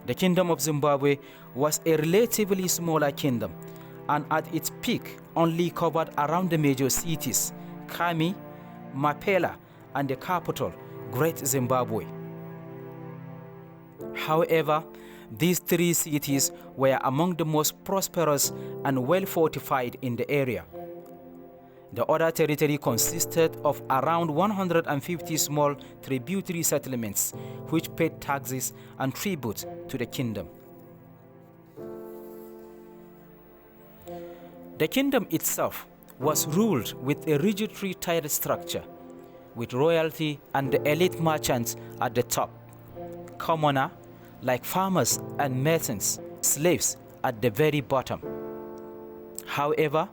The Kingdom of Zimbabwe was a relatively smaller kingdom, and at its peak only covered around the major cities, Kami, Mapela, and the capital, Great Zimbabwe. However, these three cities were among the most prosperous and well-fortified in the area. The other territory consisted of around 150 small tributary settlements which paid taxes and tribute to the kingdom. The kingdom itself was ruled with a rigid three-tiered structure, with royalty and the elite merchants at the top, commoner, like farmers and merchants, slaves at the very bottom. However,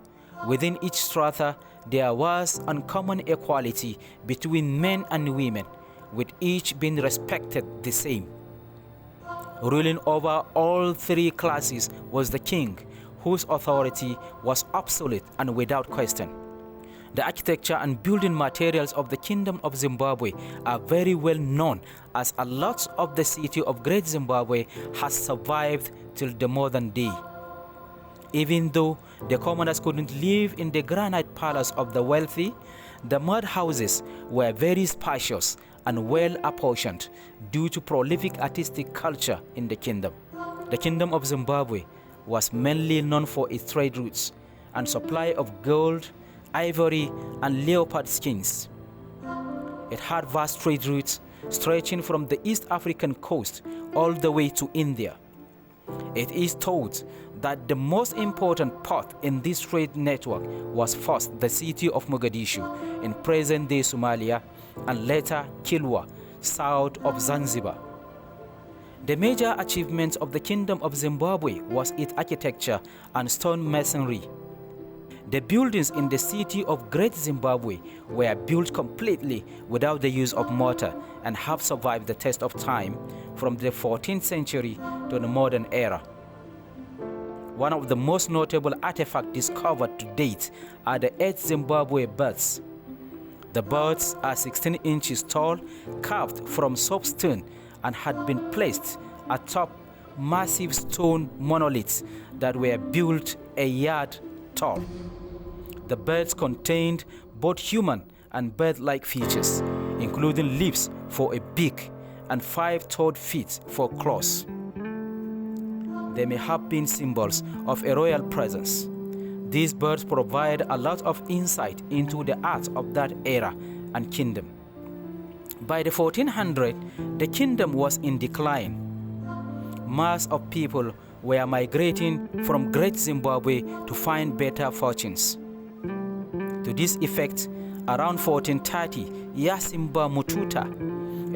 within each strata, there was uncommon equality between men and women, with each being respected the same. Ruling over all three classes was the king, whose authority was absolute and without question. The architecture and building materials of the Kingdom of Zimbabwe are very well known, as a lot of the city of Great Zimbabwe has survived till the modern day. Even though the commoners couldn't live in the granite palace of the wealthy, the mud houses were very spacious and well apportioned due to prolific artistic culture in the kingdom. The Kingdom of Zimbabwe was mainly known for its trade routes and supply of gold, ivory, and leopard skins. It had vast trade routes stretching from the East African coast all the way to India. It is thought that the most important port in this trade network was first the city of Mogadishu in present-day Somalia, and later Kilwa, south of Zanzibar. The major achievements of the Kingdom of Zimbabwe was its architecture and stone masonry. The buildings in the city of Great Zimbabwe were built completely without the use of mortar and have survived the test of time from the 14th century to the modern era. One of the most notable artifacts discovered to date are the 8 Zimbabwe birds. The birds are 16 inches tall, carved from soapstone, and had been placed atop massive stone monoliths that were built a yard tall. The birds contained both human and bird-like features, including lips for a beak and 5 toed feet for claws. They may have been symbols of a royal presence. These birds provide a lot of insight into the art of that era and kingdom. By the 1400s, the kingdom was in decline. Mass of people were migrating from Great Zimbabwe to find better fortunes. To this effect, around 1430, Yasimba Mututa,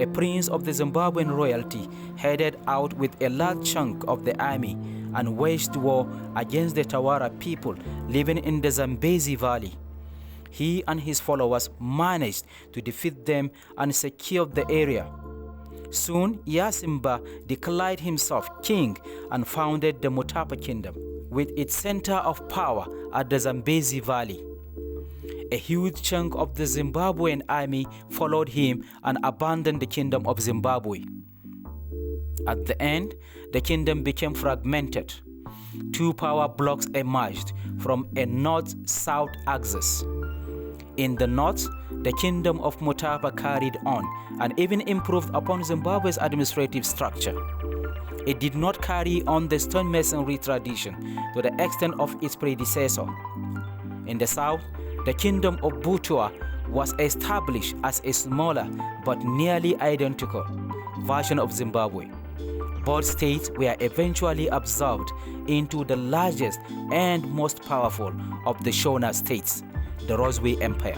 a prince of the Zimbabwean royalty, headed out with a large chunk of the army and waged war against the Tawara people living in the Zambezi Valley. He and his followers managed to defeat them and secure the area. Soon, Yasimba declared himself king and founded the Mutapa Kingdom, with its center of power at the Zambezi Valley. A huge chunk of the Zimbabwean army followed him and abandoned the Kingdom of Zimbabwe. At the end, the kingdom became fragmented. 2 power blocks emerged from a north-south axis. In the north, the Kingdom of Mutapa carried on and even improved upon Zimbabwe's administrative structure. It did not carry on the stone masonry tradition to the extent of its predecessor. In the south, the Kingdom of Butua was established as a smaller but nearly identical version of Zimbabwe. Both states were eventually absorbed into the largest and most powerful of the Shona states, the Roseway Empire.